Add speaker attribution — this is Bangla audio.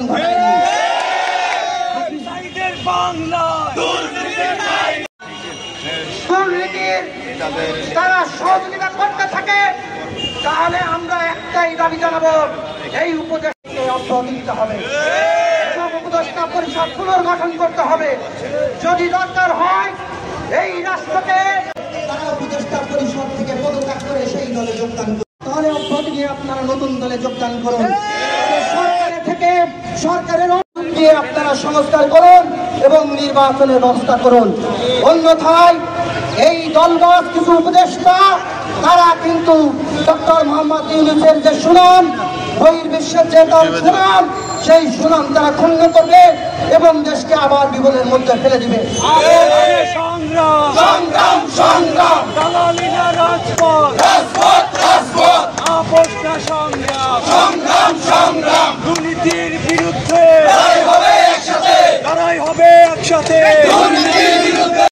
Speaker 1: পতন ঘটায়নি। তারা সহযোগিতা করতে থাকে, তাহলে আমরা একটাই দাবি জানাবো, এই উপদেশকে অব্যাহতি দিতে হবে এবং উপদেষ্টা পরিষদ পুনর্গঠন করতে হবে। যদি দরকার হয় এই রাষ্ট্রকে তারা উপদেষ্টা পরিষদ থেকে পদত্যাগ করে সেই দলে যোগদান করুন, তাহলে অব্যাহতি নিয়ে আপনারা নতুন দলে যোগদান করুন। সরকারের থেকে সরকারের দিয়ে আপনারা সংস্কার করুন এবং নির্বাচনের ব্যবস্থা করুন। অন্যথায় এই দলবদ্ধ কিছু উপদেষ্টা তারা কিন্তু ডক্টর মোহাম্মদ ইউনূসের যে সুনাম, বহির্বিশ্বের যে তার সুনাম, সেই সুনাম তারা ক্ষুণ্ণ করবে এবং দেশকে আবার বিপদের মধ্যে ফেলে দিবে।
Speaker 2: দুর্নীতির বিরুদ্ধে লড়াই হবে একসাথে।